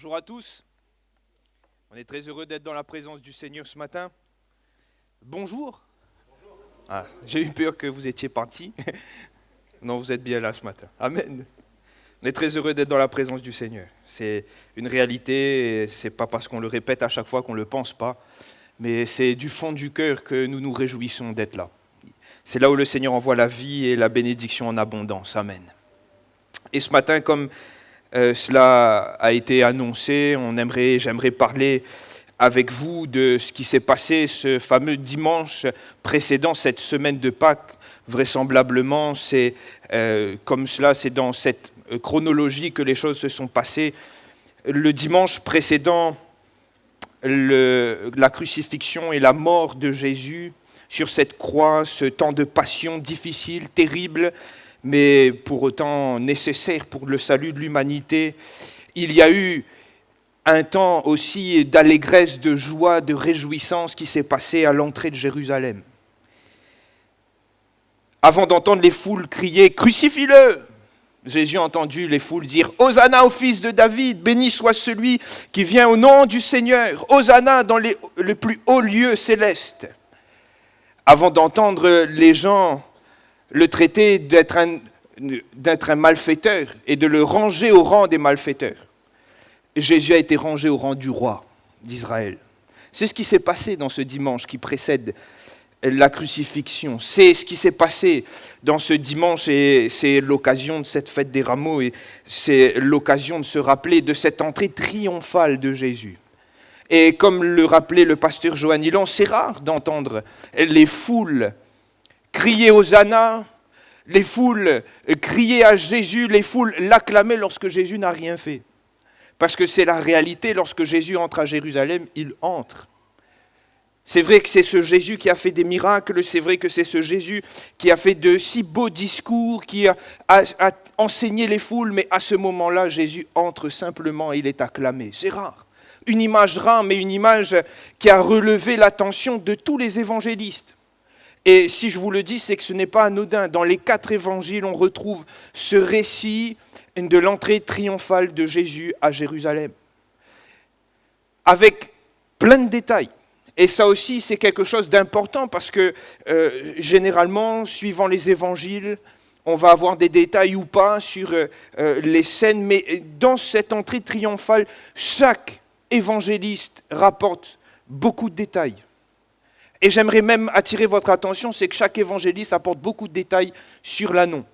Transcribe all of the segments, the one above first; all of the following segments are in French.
Bonjour à tous, on est très heureux d'être dans la présence du Seigneur ce matin. Bonjour. Ah, j'ai eu peur que vous étiez partis. Non, vous êtes bien là ce matin. Amen. On est très heureux d'être dans la présence du Seigneur. C'est une réalité, et c'est pas parce qu'on le répète à chaque fois qu'on ne le pense pas, mais c'est du fond du cœur que nous nous réjouissons d'être là. C'est là où le Seigneur envoie la vie et la bénédiction en abondance. Amen. Et ce matin, comme cela a été annoncé, j'aimerais parler avec vous de ce qui s'est passé ce fameux dimanche précédent cette semaine de Pâques. Vraisemblablement, c'est comme cela, c'est dans cette chronologie que les choses se sont passées. Le dimanche précédent, la crucifixion et la mort de Jésus sur cette croix, ce temps de passion difficile, terrible, mais pour autant nécessaire pour le salut de l'humanité. Il y a eu un temps aussi d'allégresse, de joie, de réjouissance qui s'est passé à l'entrée de Jérusalem. Avant d'entendre les foules crier « Crucifie-le !» Jésus a entendu les foules dire « Hosanna au fils de David, béni soit celui qui vient au nom du Seigneur, Hosanna dans le plus haut lieu céleste. » Avant d'entendre les gens le traiter d'être un malfaiteur et de le ranger au rang des malfaiteurs. Jésus a été rangé au rang du roi d'Israël. C'est ce qui s'est passé dans ce dimanche qui précède la crucifixion. C'est ce qui s'est passé dans ce dimanche et c'est l'occasion de cette fête des rameaux et c'est l'occasion de se rappeler de cette entrée triomphale de Jésus. Et comme le rappelait le pasteur Johan Ilan, c'est rare d'entendre les foules crier Hosanna, les foules crier à Jésus, les foules l'acclamer lorsque Jésus n'a rien fait. Parce que c'est la réalité, lorsque Jésus entre à Jérusalem, il entre. C'est vrai que c'est ce Jésus qui a fait des miracles, c'est vrai que c'est ce Jésus qui a fait de si beaux discours, qui a enseigné les foules, mais à ce moment-là, Jésus entre simplement et il est acclamé. C'est rare. Une image rare, mais une image qui a relevé l'attention de tous les évangélistes. Et si je vous le dis, c'est que ce n'est pas anodin. Dans les 4 évangiles, on retrouve ce récit de l'entrée triomphale de Jésus à Jérusalem. Avec plein de détails. Et ça aussi, c'est quelque chose d'important parce que généralement, suivant les évangiles, on va avoir des détails ou pas sur les scènes. Mais dans cette entrée triomphale, chaque évangéliste rapporte beaucoup de détails. Et j'aimerais même attirer votre attention, c'est que chaque évangéliste apporte beaucoup de détails sur l'ânon.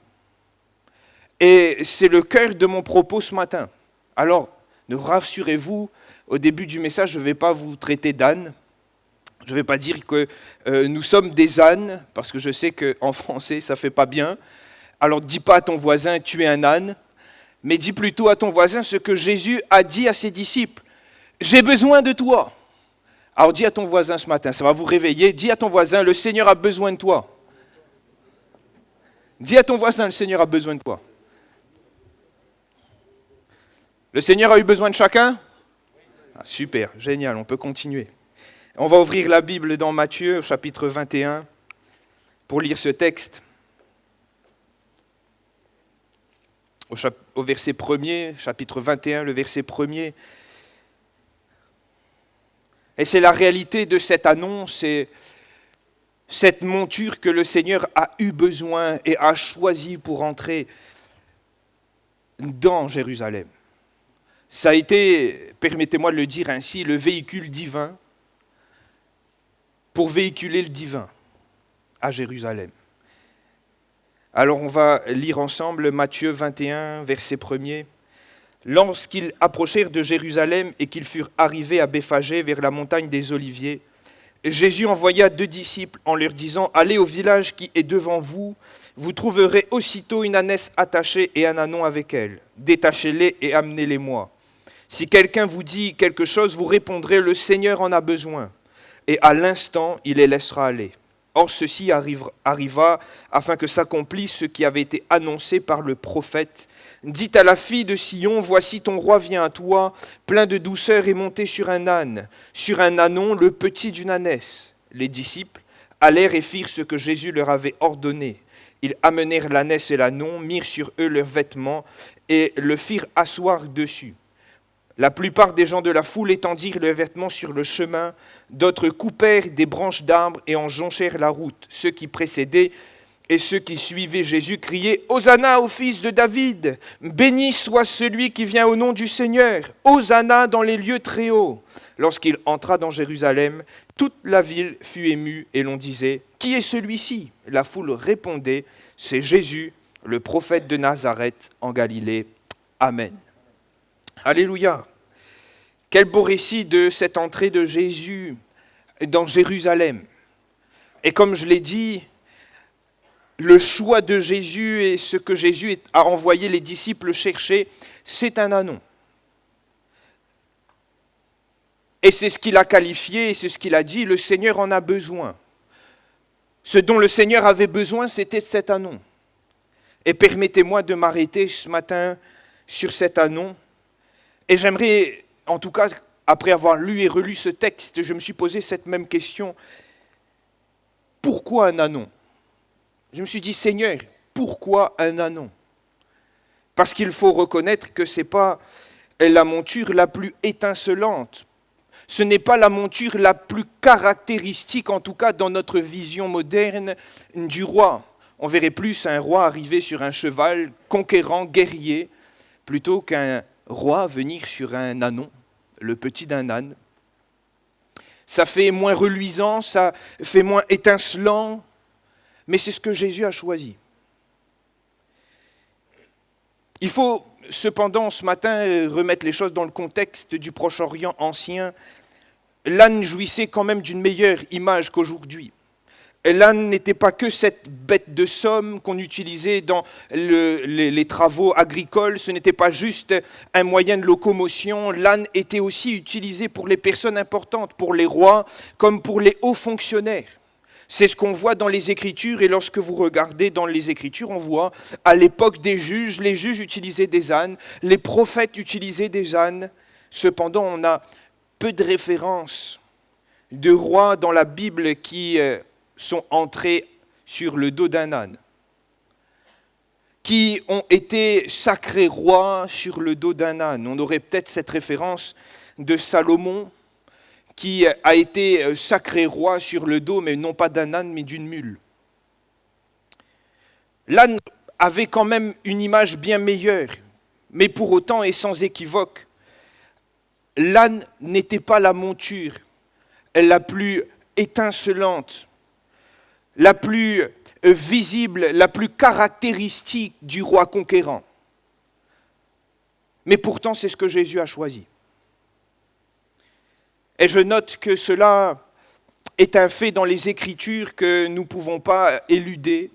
Et c'est le cœur de mon propos ce matin. Alors, ne rassurez-vous, au début du message, je ne vais pas vous traiter d'âne. Je ne vais pas dire que nous sommes des ânes, parce que je sais qu'en français, ça ne fait pas bien. Alors, dis pas à ton voisin, tu es un âne, mais dis plutôt à ton voisin ce que Jésus a dit à ses disciples. J'ai besoin de toi. Alors dis à ton voisin ce matin, ça va vous réveiller, dis à ton voisin, le Seigneur a besoin de toi. Dis à ton voisin, le Seigneur a besoin de toi. Le Seigneur a eu besoin de chacun ? Super, génial, on peut continuer. On va ouvrir la Bible dans Matthieu, chapitre 21, pour lire ce texte. Au verset 1er, chapitre 21, le verset 1er. Et c'est la réalité de cette annonce, c'est cette monture que le Seigneur a eu besoin et a choisi pour entrer dans Jérusalem. Ça a été, permettez-moi de le dire ainsi, le véhicule divin pour véhiculer le divin à Jérusalem. Alors on va lire ensemble Matthieu 21, verset 1er. Lorsqu'ils approchèrent de Jérusalem et qu'ils furent arrivés à Béphagée vers la montagne des Oliviers, Jésus envoya 2 disciples en leur disant « Allez au village qui est devant vous, vous trouverez aussitôt une ânesse attachée et un ânon avec elle. Détachez-les et amenez-les-moi. Si quelqu'un vous dit quelque chose, vous répondrez « Le Seigneur en a besoin. » Et à l'instant, il les laissera aller. Or, ceci arriva afin que s'accomplisse ce qui avait été annoncé par le prophète. Dites à la fille de Sion, voici ton roi vient à toi, plein de douceur et monté sur un âne, sur un ânon, le petit d'une ânesse. Les disciples allèrent et firent ce que Jésus leur avait ordonné. Ils amenèrent l'ânesse et l'ânon, mirent sur eux leurs vêtements et le firent asseoir dessus. La plupart des gens de la foule étendirent leurs vêtements sur le chemin, d'autres coupèrent des branches d'arbres et en jonchèrent la route. Ceux qui précédaient et ceux qui suivaient Jésus criaient « Hosanna au fils de David ! Béni soit celui qui vient au nom du Seigneur ! Hosanna dans les lieux très hauts !» Lorsqu'il entra dans Jérusalem, toute la ville fut émue et l'on disait « Qui est celui-ci » La foule répondait « C'est Jésus, le prophète de Nazareth en Galilée. Amen. » Alléluia. Quel beau récit de cette entrée de Jésus dans Jérusalem. Et comme je l'ai dit, le choix de Jésus et ce que Jésus a envoyé les disciples chercher, c'est un ânon. Et c'est ce qu'il a qualifié, et c'est ce qu'il a dit, le Seigneur en a besoin. Ce dont le Seigneur avait besoin, c'était cet ânon. Et permettez-moi de m'arrêter ce matin sur cet ânon. Et j'aimerais, en tout cas, après avoir lu et relu ce texte, je me suis posé cette même question. Pourquoi un ânon ? Je me suis dit, Seigneur, pourquoi un ânon ? Parce qu'il faut reconnaître que ce n'est pas la monture la plus étincelante. Ce n'est pas la monture la plus caractéristique, en tout cas dans notre vision moderne du roi. On verrait plus un roi arriver sur un cheval, conquérant, guerrier, plutôt qu'un roi venir sur un ânon, le petit d'un âne. Ça fait moins reluisant, ça fait moins étincelant, mais c'est ce que Jésus a choisi. Il faut cependant ce matin remettre les choses dans le contexte du Proche-Orient ancien. L'âne jouissait quand même d'une meilleure image qu'aujourd'hui. L'âne n'était pas que cette bête de somme qu'on utilisait dans les travaux agricoles, ce n'était pas juste un moyen de locomotion, l'âne était aussi utilisé pour les personnes importantes, pour les rois comme pour les hauts fonctionnaires. C'est ce qu'on voit dans les Écritures, et lorsque vous regardez dans les Écritures, on voit à l'époque des juges, les juges utilisaient des ânes, les prophètes utilisaient des ânes. Cependant, on a peu de références de rois dans la Bible qui sont entrés sur le dos d'un âne, qui ont été sacrés rois sur le dos d'un âne. On aurait peut-être cette référence de Salomon, qui a été sacré roi sur le dos, mais non pas d'un âne, mais d'une mule. L'âne avait quand même une image bien meilleure, mais pour autant et sans équivoque, l'âne n'était pas la monture la plus étincelante, la plus visible, la plus caractéristique du roi conquérant. Mais pourtant, c'est ce que Jésus a choisi. Et je note que cela est un fait dans les Écritures que nous ne pouvons pas éluder.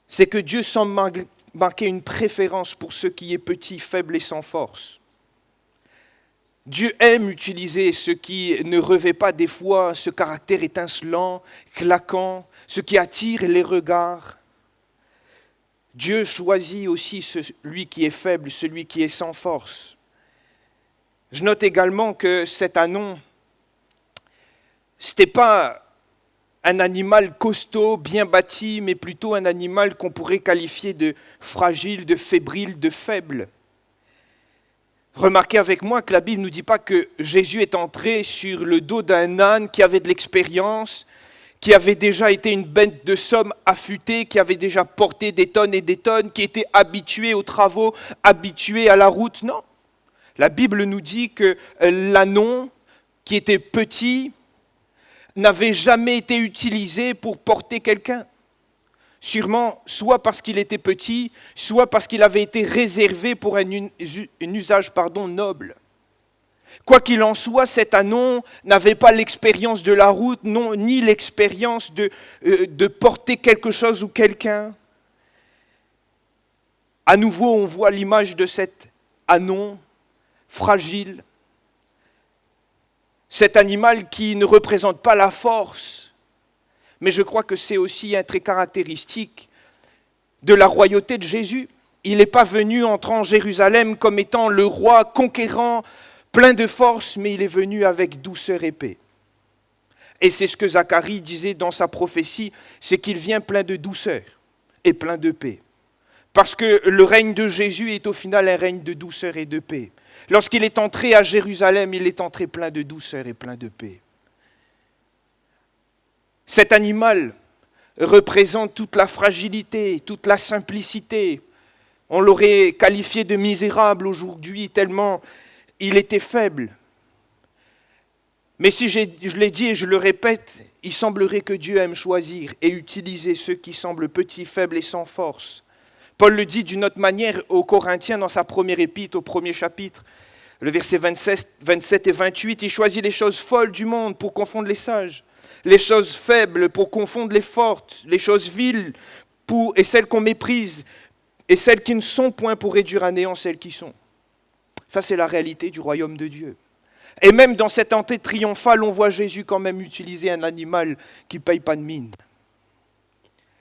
C'est que Dieu semble marquer une préférence pour ce qui est petit, faible et sans force. Dieu aime utiliser ce qui ne revêt pas des fois ce caractère étincelant, claquant, ce qui attire les regards. Dieu choisit aussi celui qui est faible, celui qui est sans force. Je note également que cet ânon, ce n'était pas un animal costaud, bien bâti, mais plutôt un animal qu'on pourrait qualifier de fragile, de fébrile, de faible. Remarquez avec moi que la Bible ne nous dit pas que Jésus est entré sur le dos d'un âne qui avait de l'expérience, qui avait déjà été une bête de somme affûtée, qui avait déjà porté des tonnes et des tonnes, qui était habitué aux travaux, habitué à la route. Non. La Bible nous dit que l'ânon, qui était petit, n'avait jamais été utilisé pour porter quelqu'un. Sûrement, soit parce qu'il était petit, soit parce qu'il avait été réservé pour un usage noble. Quoi qu'il en soit, cet ânon n'avait pas l'expérience de la route, non, ni l'expérience de porter quelque chose ou quelqu'un. À nouveau, on voit l'image de cet ânon fragile, cet animal qui ne représente pas la force. Mais je crois que c'est aussi un trait caractéristique de la royauté de Jésus. Il n'est pas venu entrer en Jérusalem comme étant le roi conquérant, plein de force, mais il est venu avec douceur et paix. Et c'est ce que Zacharie disait dans sa prophétie, c'est qu'il vient plein de douceur et plein de paix. Parce que le règne de Jésus est au final un règne de douceur et de paix. Lorsqu'il est entré à Jérusalem, il est entré plein de douceur et plein de paix. Cet animal représente toute la fragilité, toute la simplicité. On l'aurait qualifié de misérable aujourd'hui tellement il était faible. Mais si je l'ai dit et je le répète, il semblerait que Dieu aime choisir et utiliser ceux qui semblent petits, faibles et sans force. Paul le dit d'une autre manière aux Corinthiens dans sa première épître, au premier chapitre, le verset 27 et 28, il choisit les choses folles du monde pour confondre les sages, les choses faibles pour confondre les fortes, les choses viles et celles qu'on méprise, et celles qui ne sont point pour réduire à néant celles qui sont. Ça, c'est la réalité du royaume de Dieu. Et même dans cette entrée triomphale, on voit Jésus quand même utiliser un animal qui ne paye pas de mine.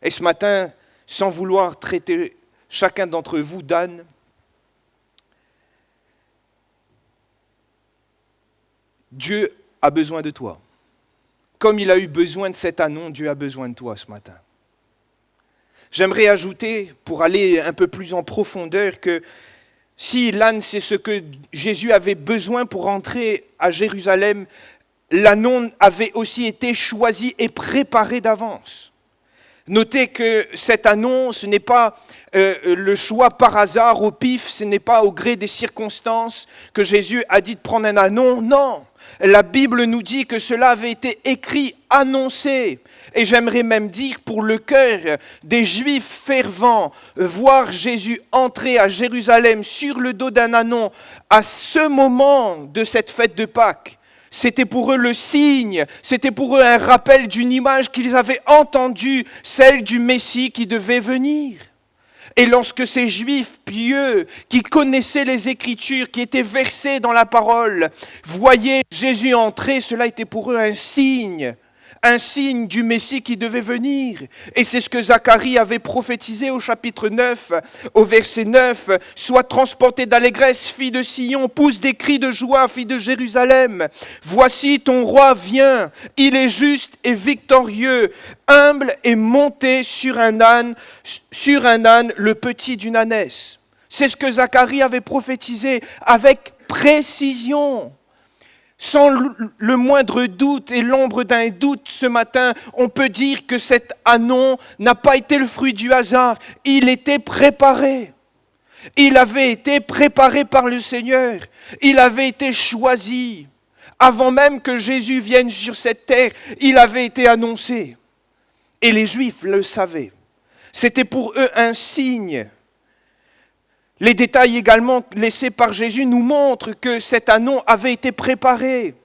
Et ce matin, sans vouloir traiter chacun d'entre vous d'âne, Dieu a besoin de toi. Comme il a eu besoin de cet ânon, Dieu a besoin de toi ce matin. J'aimerais ajouter, pour aller un peu plus en profondeur, que si l'âne, c'est ce que Jésus avait besoin pour entrer à Jérusalem, l'ânon avait aussi été choisi et préparé d'avance. Notez que cet ânon, ce n'est pas le choix par hasard, au pif, ce n'est pas au gré des circonstances que Jésus a dit de prendre un ânon, non. La Bible nous dit que cela avait été écrit, annoncé. Et j'aimerais même dire pour le cœur des Juifs fervents, voir Jésus entrer à Jérusalem sur le dos d'un ânon à ce moment de cette fête de Pâques. C'était pour eux le signe, c'était pour eux un rappel d'une image qu'ils avaient entendue, celle du Messie qui devait venir. Et lorsque ces Juifs pieux, qui connaissaient les Écritures, qui étaient versés dans la parole, voyaient Jésus entrer, cela était pour eux un signe du Messie qui devait venir. Et c'est ce que Zacharie avait prophétisé au chapitre 9, au verset 9. « Sois transportée d'allégresse, fille de Sion, pousse des cris de joie, fille de Jérusalem. Voici ton roi vient, il est juste et victorieux, humble et monté sur un âne, le petit d'une ânesse. » C'est ce que Zacharie avait prophétisé avec précision. Sans le moindre doute et l'ombre d'un doute ce matin, on peut dire que cet ânon n'a pas été le fruit du hasard. Il était préparé. Il avait été préparé par le Seigneur. Il avait été choisi. Avant même que Jésus vienne sur cette terre, il avait été annoncé. Et les Juifs le savaient. C'était pour eux un signe. Les détails également laissés par Jésus nous montrent que cet ânon avait été préparé.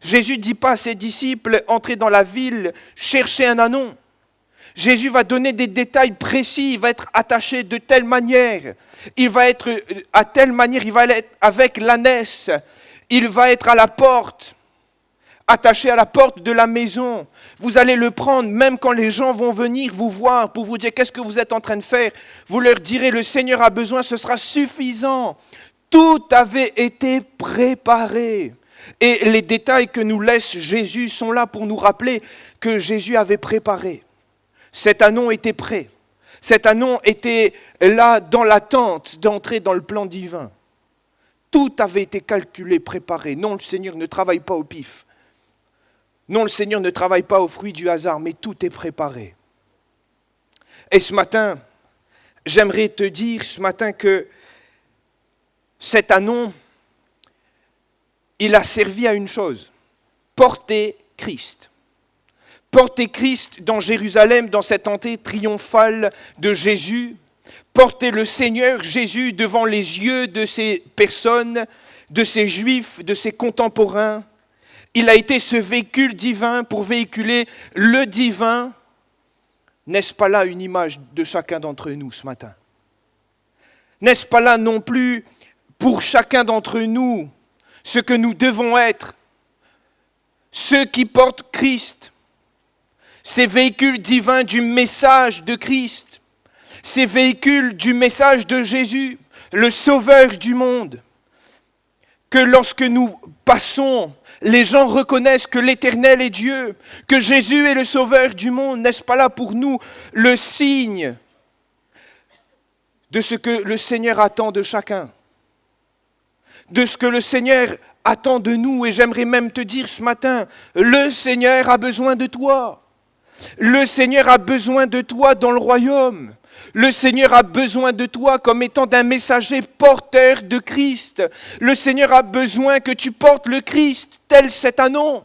Jésus ne dit pas à ses disciples, entrez dans la ville, cherchez un ânon. Jésus va donner des détails précis, il va être attaché de telle manière. Il va être à telle manière, il va être avec l'ânesse. Il va être à la porte, attaché à la porte de la maison. Vous allez le prendre, même quand les gens vont venir vous voir pour vous dire qu'est-ce que vous êtes en train de faire. Vous leur direz, le Seigneur a besoin, ce sera suffisant. Tout avait été préparé. Et les détails que nous laisse Jésus sont là pour nous rappeler que Jésus avait préparé. Cet ânon était prêt. Cet ânon était là dans l'attente d'entrer dans le plan divin. Tout avait été calculé, préparé. Non, le Seigneur ne travaille pas au pif. Non, le Seigneur ne travaille pas au fruit du hasard, mais tout est préparé. Et ce matin, j'aimerais te dire que cet ânon, il a servi à une chose, porter Christ. Porter Christ dans Jérusalem, dans cette entrée triomphale de Jésus. Porter le Seigneur Jésus devant les yeux de ces personnes, de ces Juifs, de ces contemporains. Il a été ce véhicule divin pour véhiculer le divin. N'est-ce pas là une image de chacun d'entre nous ce matin? N'est-ce pas là non plus pour chacun d'entre nous ce que nous devons être? Ceux qui portent Christ, ces véhicules divins du message de Christ, ces véhicules du message de Jésus, le Sauveur du monde. Que lorsque nous passons, les gens reconnaissent que l'Éternel est Dieu, que Jésus est le Sauveur du monde. N'est-ce pas là pour nous le signe de ce que le Seigneur attend de chacun? de ce que le Seigneur attend de nous. Et j'aimerais même te dire ce matin, le Seigneur a besoin de toi. Le Seigneur a besoin de toi dans le royaume. Le Seigneur a besoin de toi comme étant d'un messager porteur de Christ. Le Seigneur a besoin que tu portes le Christ, tel cet anon.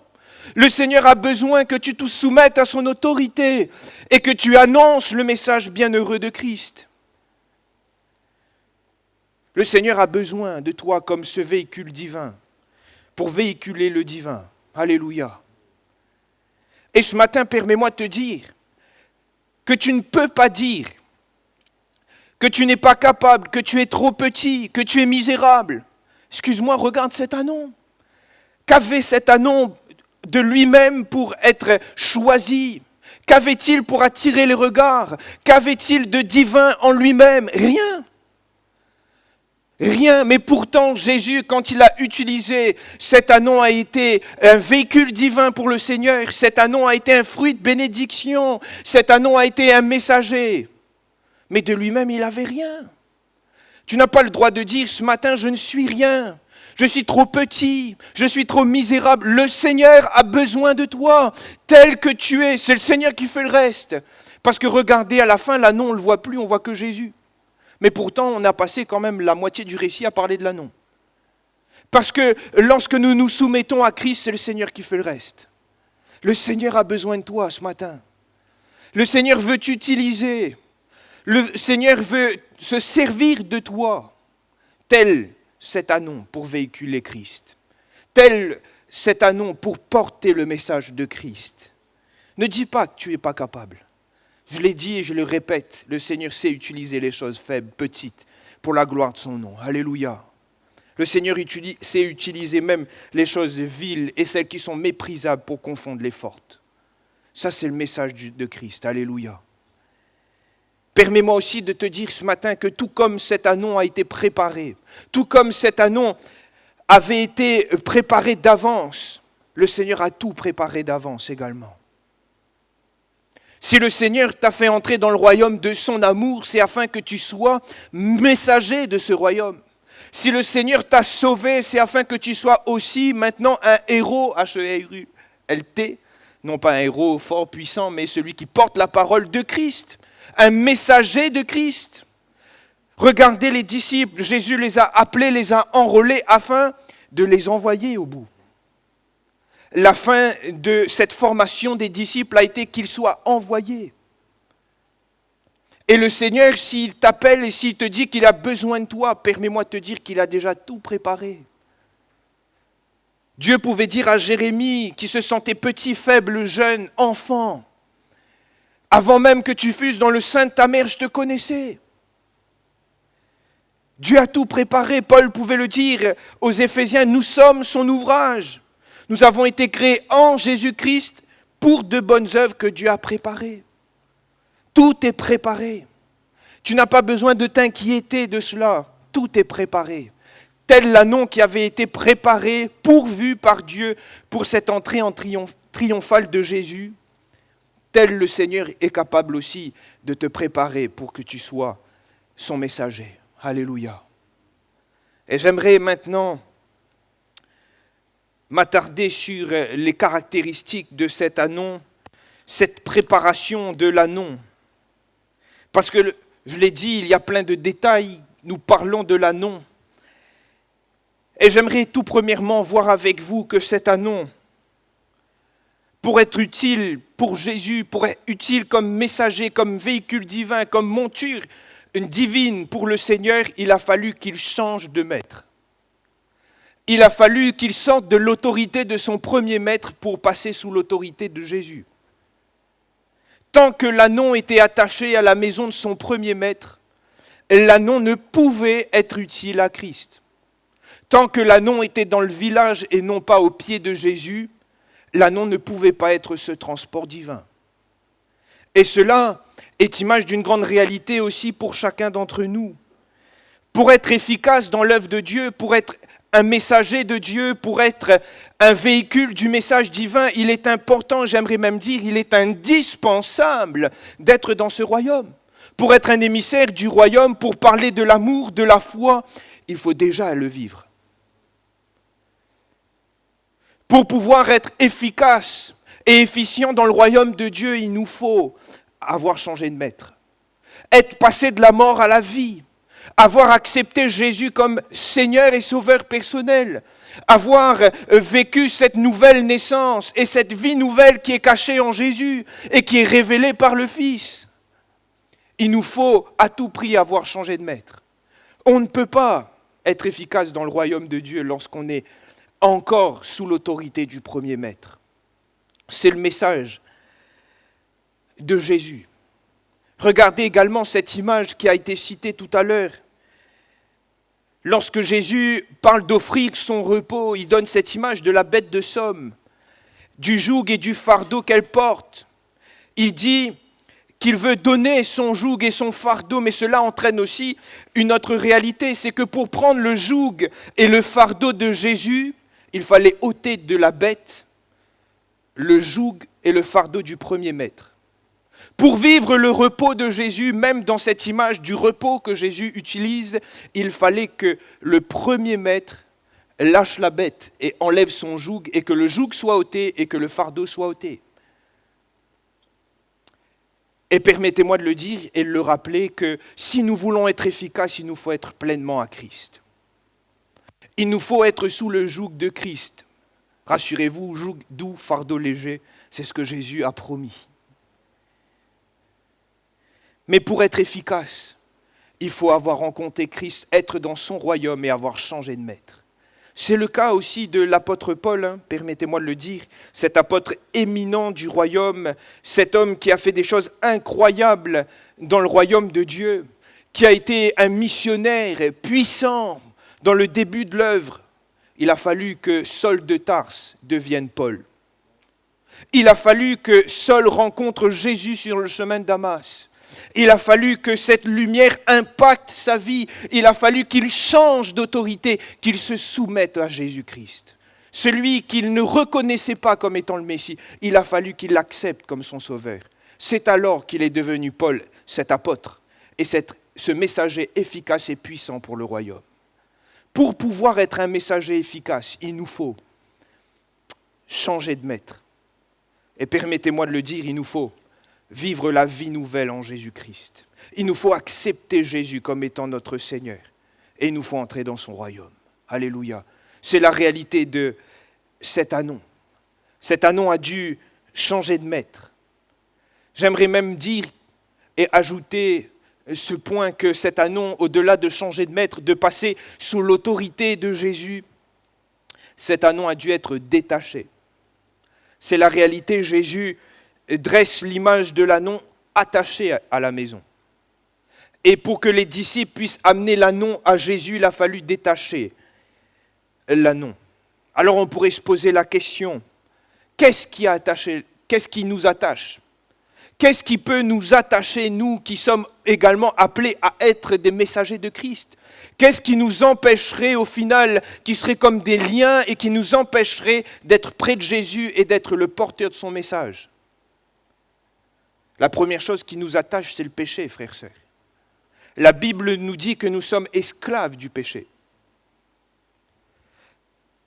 Le Seigneur a besoin que tu te soumettes à son autorité et que tu annonces le message bienheureux de Christ. Le Seigneur a besoin de toi comme ce véhicule divin pour véhiculer le divin. Alléluia. Et ce matin, permets-moi de te dire que tu ne peux pas dire que tu n'es pas capable, que tu es trop petit, que tu es misérable. Excuse-moi, regarde cet anon. Qu'avait cet anon de lui-même pour être choisi? Qu'avait-il pour attirer les regards? Qu'avait-il de divin en lui-même? Rien. Rien, mais pourtant Jésus, quand il a utilisé cet anon, a été un véhicule divin pour le Seigneur. Cet anon a été un fruit de bénédiction. Cet anon a été un messager. Mais de lui-même, il n'avait rien. Tu n'as pas le droit de dire, ce matin, je ne suis rien. Je suis trop petit, je suis trop misérable. Le Seigneur a besoin de toi, tel que tu es. C'est le Seigneur qui fait le reste. Parce que regardez, à la fin, l'anon, on ne le voit plus, on voit que Jésus. Mais pourtant, on a passé quand même la moitié du récit à parler de l'anon. Parce que lorsque nous nous soumettons à Christ, c'est le Seigneur qui fait le reste. Le Seigneur a besoin de toi ce matin. Le Seigneur veut t'utiliser. Le Seigneur veut se servir de toi, tel cet anon pour véhiculer Christ, tel cet anon pour porter le message de Christ. Ne dis pas que tu n'es pas capable. Je l'ai dit et je le répète, le Seigneur sait utiliser les choses faibles, petites, pour la gloire de son nom. Alléluia. Le Seigneur sait utiliser même les choses viles et celles qui sont méprisables pour confondre les fortes. Ça, c'est le message de Christ. Alléluia. Permets-moi aussi de te dire ce matin que tout comme cet anon a été préparé, tout comme cet anon avait été préparé d'avance, le Seigneur a tout préparé d'avance également. Si le Seigneur t'a fait entrer dans le royaume de son amour, c'est afin que tu sois messager de ce royaume. Si le Seigneur t'a sauvé, c'est afin que tu sois aussi maintenant un héros, H-E-R-U-L-T, non pas un héros fort, puissant, mais celui qui porte la parole de Christ, un messager de Christ. Regardez les disciples, Jésus les a appelés, les a enrôlés afin de les envoyer au bout. La fin de cette formation des disciples a été qu'ils soient envoyés. Et le Seigneur, s'il t'appelle et s'il te dit qu'il a besoin de toi, permets-moi de te dire qu'il a déjà tout préparé. Dieu pouvait dire à Jérémie, qui se sentait petit, faible, jeune, enfant, avant même que tu fusses dans le sein de ta mère, je te connaissais. Dieu a tout préparé. Paul pouvait le dire aux Éphésiens, nous sommes son ouvrage. Nous avons été créés en Jésus-Christ pour de bonnes œuvres que Dieu a préparées. Tout est préparé. Tu n'as pas besoin de t'inquiéter de cela. Tout est préparé. Tel l'anon qui avait été préparé, pourvu par Dieu pour cette entrée en triomphale de Jésus, tel le Seigneur est capable aussi de te préparer pour que tu sois son messager. Alléluia. Et j'aimerais maintenant m'attarder sur les caractéristiques de cet anon, cette préparation de l'anon. Parce que, je l'ai dit, il y a plein de détails, nous parlons de l'anon. Et j'aimerais tout premièrement voir avec vous que cet anon, pour être utile pour Jésus, pour être utile comme messager, comme véhicule divin, comme monture divine pour le Seigneur, il a fallu qu'il change de maître. Il a fallu qu'il sorte de l'autorité de son premier maître pour passer sous l'autorité de Jésus. Tant que l'anon était attaché à la maison de son premier maître, l'anon ne pouvait être utile à Christ. Tant que l'anon était dans le village et non pas aux pieds de Jésus, l'anon ne pouvait pas être ce transport divin. Et cela est image d'une grande réalité aussi pour chacun d'entre nous. Pour être efficace dans l'œuvre de Dieu, pour être un messager de Dieu, pour être un véhicule du message divin, il est important, j'aimerais même dire, il est indispensable d'être dans ce royaume. Pour être un émissaire du royaume, pour parler de l'amour, de la foi, il faut déjà le vivre. Pour pouvoir être efficace et efficient dans le royaume de Dieu, il nous faut avoir changé de maître, être passé de la mort à la vie, avoir accepté Jésus comme Seigneur et Sauveur personnel, avoir vécu cette nouvelle naissance et cette vie nouvelle qui est cachée en Jésus et qui est révélée par le Fils. Il nous faut à tout prix avoir changé de maître. On ne peut pas être efficace dans le royaume de Dieu lorsqu'on est encore sous l'autorité du premier maître. C'est le message de Jésus. Regardez également cette image qui a été citée tout à l'heure. Lorsque Jésus parle d'offrir son repos, il donne cette image de la bête de somme, du joug et du fardeau qu'elle porte. Il dit qu'il veut donner son joug et son fardeau, mais cela entraîne aussi une autre réalité, c'est que pour prendre le joug et le fardeau de Jésus, il fallait ôter de la bête le joug et le fardeau du premier maître. Pour vivre le repos de Jésus, même dans cette image du repos que Jésus utilise, il fallait que le premier maître lâche la bête et enlève son joug, et que le joug soit ôté et que le fardeau soit ôté. Et permettez-moi de le dire et de le rappeler que si nous voulons être efficaces, il nous faut être pleinement à Christ. Il nous faut être sous le joug de Christ. Rassurez-vous, joug doux, fardeau léger, c'est ce que Jésus a promis. Mais pour être efficace, il faut avoir rencontré Christ, être dans son royaume et avoir changé de maître. C'est le cas aussi de l'apôtre Paul, permettez-moi de le dire, cet apôtre éminent du royaume, cet homme qui a fait des choses incroyables dans le royaume de Dieu, qui a été un missionnaire puissant dans le début de l'œuvre. Il a fallu que Saul de Tarse devienne Paul. Il a fallu que Saul rencontre Jésus sur le chemin de Damas. Il a fallu que cette lumière impacte sa vie. Il a fallu qu'il change d'autorité, qu'il se soumette à Jésus-Christ. Celui qu'il ne reconnaissait pas comme étant le Messie, il a fallu qu'il l'accepte comme son sauveur. C'est alors qu'il est devenu Paul, cet apôtre, et ce messager efficace et puissant pour le royaume. Pour pouvoir être un messager efficace, il nous faut changer de maître. Et permettez-moi de le dire, il nous faut vivre la vie nouvelle en Jésus-Christ. Il nous faut accepter Jésus comme étant notre Seigneur. Et il nous faut entrer dans son royaume. Alléluia. C'est la réalité de cet anon. Cet anon a dû changer de maître. J'aimerais même dire et ajouter ce point que cet anon, au-delà de changer de maître, de passer sous l'autorité de Jésus, cet anon a dû être détaché. C'est la réalité, Jésus dresse l'image de l'anon attaché à la maison. Et pour que les disciples puissent amener l'anon à Jésus, il a fallu détacher l'anon. Alors on pourrait se poser la question, qu'est-ce qui nous attache ? Qu'est-ce qui peut nous attacher, nous qui sommes également appelés à être des messagers de Christ ? Qu'est-ce qui nous empêcherait au final, qui serait comme des liens et qui nous empêcherait d'être près de Jésus et d'être le porteur de son message ? La première chose qui nous attache, c'est le péché, frères et sœurs. La Bible nous dit que nous sommes esclaves du péché.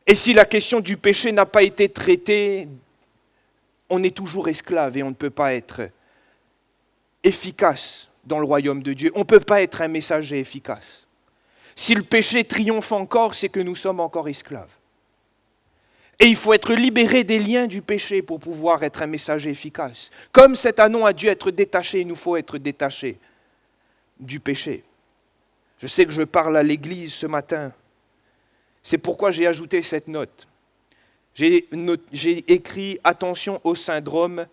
Et si la question du péché n'a pas été traitée, on est toujours esclave et on ne peut pas être efficace dans le royaume de Dieu. On ne peut pas être un messager efficace. Si le péché triomphe encore, c'est que nous sommes encore esclaves. Et il faut être libéré des liens du péché pour pouvoir être un messager efficace. Comme cet anon a dû être détaché, il nous faut être détaché du péché. Je sais que je parle à l'église ce matin. C'est pourquoi j'ai ajouté cette note. J'ai écrit « Attention au syndrome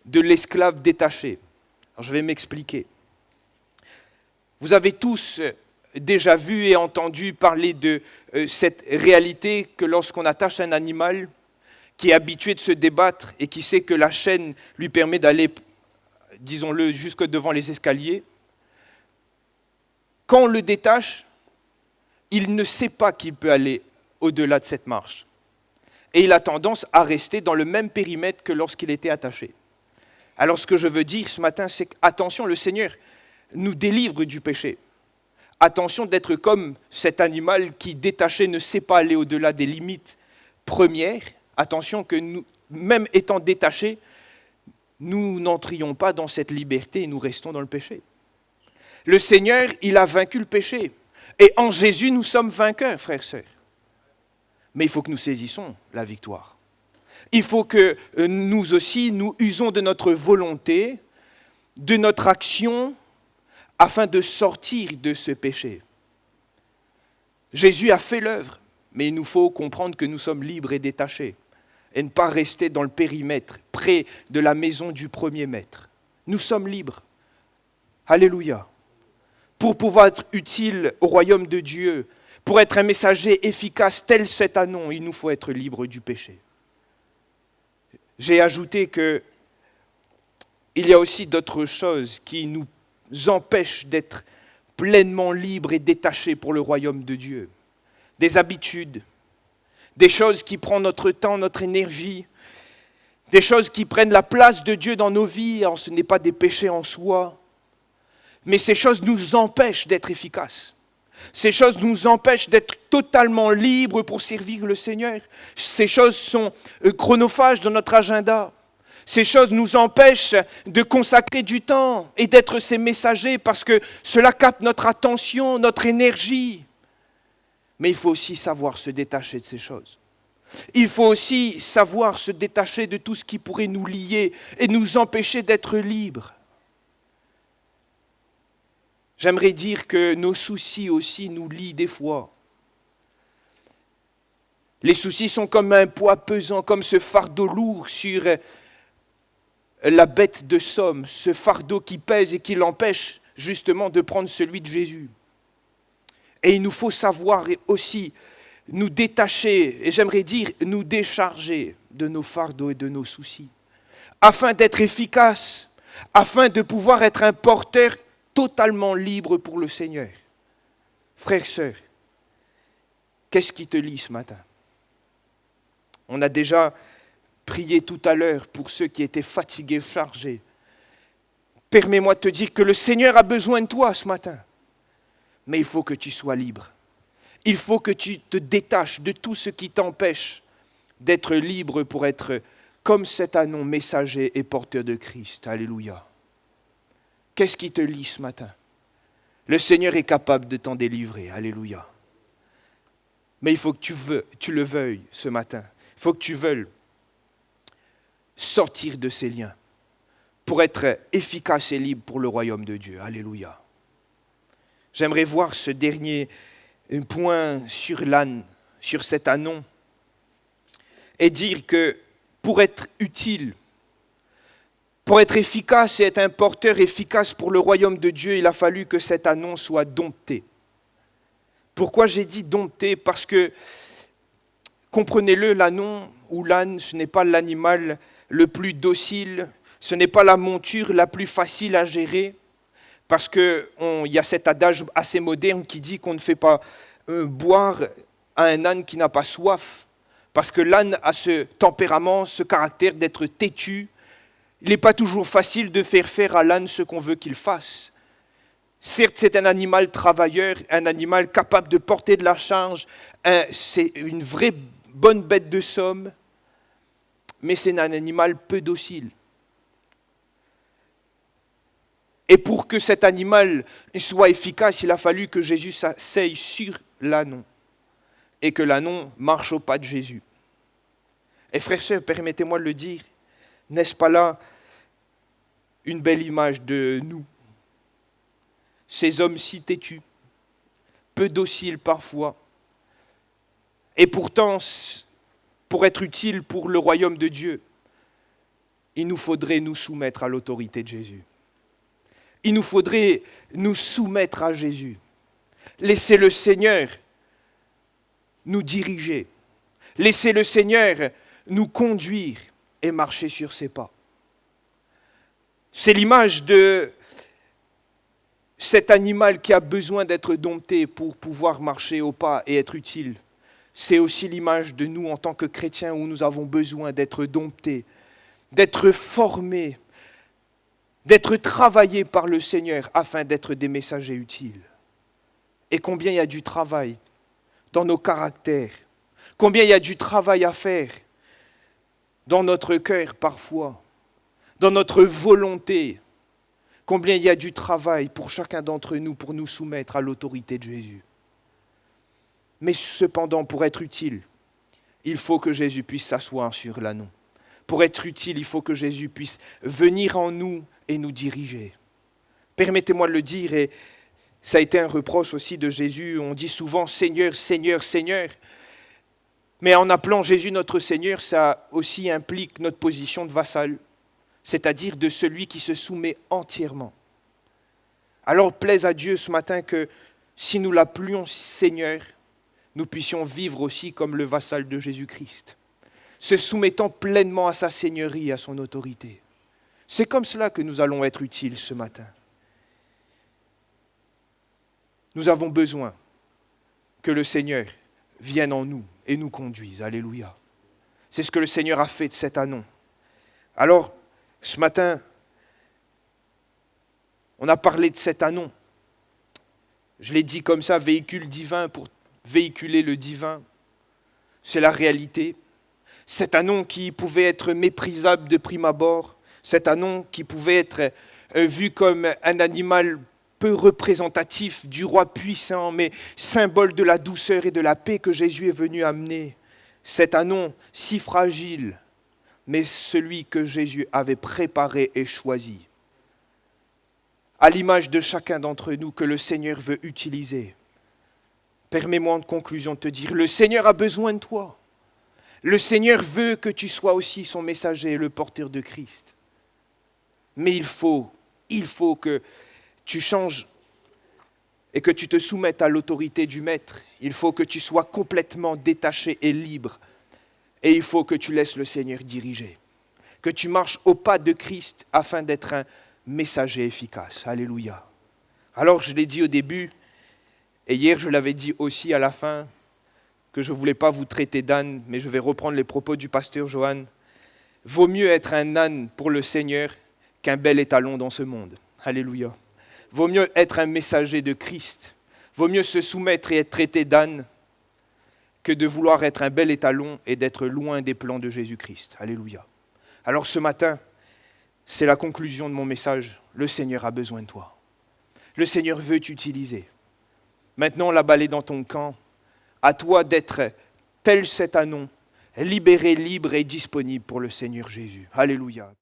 de l'esclave détaché ». Alors je vais m'expliquer. Vous avez tous déjà vu et entendu parler de cette réalité que lorsqu'on attache un animal qui est habitué de se débattre et qui sait que la chaîne lui permet d'aller, disons-le, jusque devant les escaliers, quand on le détache, il ne sait pas qu'il peut aller au-delà de cette marche. Et il a tendance à rester dans le même périmètre que lorsqu'il était attaché. Alors ce que je veux dire ce matin, c'est qu'attention, le Seigneur nous délivre du péché. Attention d'être comme cet animal qui, détaché, ne sait pas aller au-delà des limites première, attention que nous, même étant détachés, nous n'entrions pas dans cette liberté et nous restons dans le péché. Le Seigneur, il a vaincu le péché. Et en Jésus, nous sommes vainqueurs, frères et sœurs. Mais il faut que nous saisissons la victoire. Il faut que nous aussi, nous usons de notre volonté, de notre action, afin de sortir de ce péché. Jésus a fait l'œuvre, mais il nous faut comprendre que nous sommes libres et détachés, et ne pas rester dans le périmètre, près de la maison du premier maître. Nous sommes libres. Alléluia. Pour pouvoir être utiles au royaume de Dieu, pour être un messager efficace tel cet Anon, il nous faut être libre du péché. J'ai ajouté qu'il y a aussi d'autres choses qui nous empêchent d'être pleinement libres et détachés pour le royaume de Dieu. Des habitudes, des choses qui prennent notre temps, notre énergie, des choses qui prennent la place de Dieu dans nos vies. Alors, ce n'est pas des péchés en soi, mais ces choses nous empêchent d'être efficaces. Ces choses nous empêchent d'être totalement libres pour servir le Seigneur. Ces choses sont chronophages dans notre agenda. Ces choses nous empêchent de consacrer du temps et d'être ces messagers parce que cela capte notre attention, notre énergie. Mais il faut aussi savoir se détacher de ces choses. Il faut aussi savoir se détacher de tout ce qui pourrait nous lier et nous empêcher d'être libres. J'aimerais dire que nos soucis aussi nous lient des fois. Les soucis sont comme un poids pesant, comme ce fardeau lourd sur la bête de somme, ce fardeau qui pèse et qui l'empêche justement de prendre celui de Jésus. Et il nous faut savoir aussi nous détacher, et j'aimerais dire nous décharger de nos fardeaux et de nos soucis, afin d'être efficaces, afin de pouvoir être un porteur totalement libre pour le Seigneur. Frères, sœurs, qu'est-ce qui te lie ce matin? On a déjà prié tout à l'heure pour ceux qui étaient fatigués, chargés. Permets-moi de te dire que le Seigneur a besoin de toi ce matin. Mais il faut que tu sois libre. Il faut que tu te détaches de tout ce qui t'empêche d'être libre pour être comme cet Anon messager et porteur de Christ. Alléluia. Qu'est-ce qui te lie ce matin? Le Seigneur est capable de t'en délivrer. Alléluia. Mais il faut que tu le veuilles ce matin. Il faut que tu veuilles sortir de ces liens pour être efficace et libre pour le royaume de Dieu. Alléluia. J'aimerais voir ce dernier point sur l'âne, sur cet Anon, et dire que pour être utile, pour être efficace et être un porteur efficace pour le royaume de Dieu, il a fallu que cet Anon soit dompté. Pourquoi j'ai dit dompté? Parce que, comprenez-le, l'Anon ou l'âne, ce n'est pas l'animal le plus docile, ce n'est pas la monture la plus facile à gérer, parce qu'il y a cet adage assez moderne qui dit qu'on ne fait pas boire à un âne qui n'a pas soif, parce que l'âne a ce tempérament, ce caractère d'être têtu. Il n'est pas toujours facile de faire à l'âne ce qu'on veut qu'il fasse. Certes, c'est un animal travailleur, un animal capable de porter de la charge, c'est une vraie bonne bête de somme, mais c'est un animal peu docile. Et pour que cet animal soit efficace, il a fallu que Jésus s'asseye sur l'Anon et que l'Anon marche au pas de Jésus. Et frères et sœurs, permettez-moi de le dire, n'est-ce pas là une belle image de nous? Ces hommes si têtus, peu dociles parfois, et pourtant, pour être utiles pour le royaume de Dieu, il nous faudrait nous soumettre à l'autorité de Jésus. Il nous faudrait nous soumettre à Jésus. Laisser le Seigneur nous diriger. Laisser le Seigneur nous conduire et marcher sur ses pas. C'est l'image de cet animal qui a besoin d'être dompté pour pouvoir marcher au pas et être utile. C'est aussi l'image de nous en tant que chrétiens où nous avons besoin d'être domptés, d'être formés, d'être travaillés par le Seigneur afin d'être des messagers utiles. Et combien il y a du travail dans nos caractères, Combien il y a du travail à faire dans notre cœur parfois, dans notre volonté. Combien il y a du travail pour chacun d'entre nous pour nous soumettre à l'autorité de Jésus. Mais cependant, pour être utile, il faut que Jésus puisse s'asseoir sur l'ânon. Pour être utile, il faut que Jésus puisse venir en nous et nous diriger. Permettez-moi de le dire, et ça a été un reproche aussi de Jésus. On dit souvent « Seigneur, Seigneur, Seigneur ». Mais en appelant Jésus notre Seigneur, ça aussi implique notre position de vassal, c'est-à-dire de celui qui se soumet entièrement. Alors plaise à Dieu ce matin que si nous l'appelions Seigneur, nous puissions vivre aussi comme le vassal de Jésus-Christ, se soumettant pleinement à sa seigneurie, à son autorité. C'est comme cela que nous allons être utiles ce matin. Nous avons besoin que le Seigneur vienne en nous et nous conduise. Alléluia. C'est ce que le Seigneur a fait de cet ânon. Alors, ce matin, on a parlé de cet ânon. Je l'ai dit comme ça, véhicule divin pour véhiculer le divin. C'est la réalité. Cet ânon qui pouvait être méprisable de prime abord, cet ânon qui pouvait être vu comme un animal peu représentatif du roi puissant, mais symbole de la douceur et de la paix que Jésus est venu amener. Cet ânon si fragile, mais celui que Jésus avait préparé et choisi, à l'image de chacun d'entre nous que le Seigneur veut utiliser. Permets-moi en conclusion de te dire, le Seigneur a besoin de toi. Le Seigneur veut que tu sois aussi son messager, le porteur de Christ. Mais il faut que tu changes et que tu te soumettes à l'autorité du Maître. Il faut que tu sois complètement détaché et libre. Et il faut que tu laisses le Seigneur diriger. Que tu marches au pas de Christ afin d'être un messager efficace. Alléluia. Alors je l'ai dit au début, et hier je l'avais dit aussi à la fin, que je ne voulais pas vous traiter d'âne, mais je vais reprendre les propos du pasteur Johan. Vaut mieux être un âne pour le Seigneur qu'un bel étalon dans ce monde. Alléluia. Vaut mieux être un messager de Christ. Vaut mieux se soumettre et être traité d'âne que de vouloir être un bel étalon et d'être loin des plans de Jésus-Christ. Alléluia. Alors ce matin, c'est la conclusion de mon message. Le Seigneur a besoin de toi. Le Seigneur veut t'utiliser. Maintenant, la balle est dans ton camp. À toi d'être tel cet ânon, libéré, libre et disponible pour le Seigneur Jésus. Alléluia.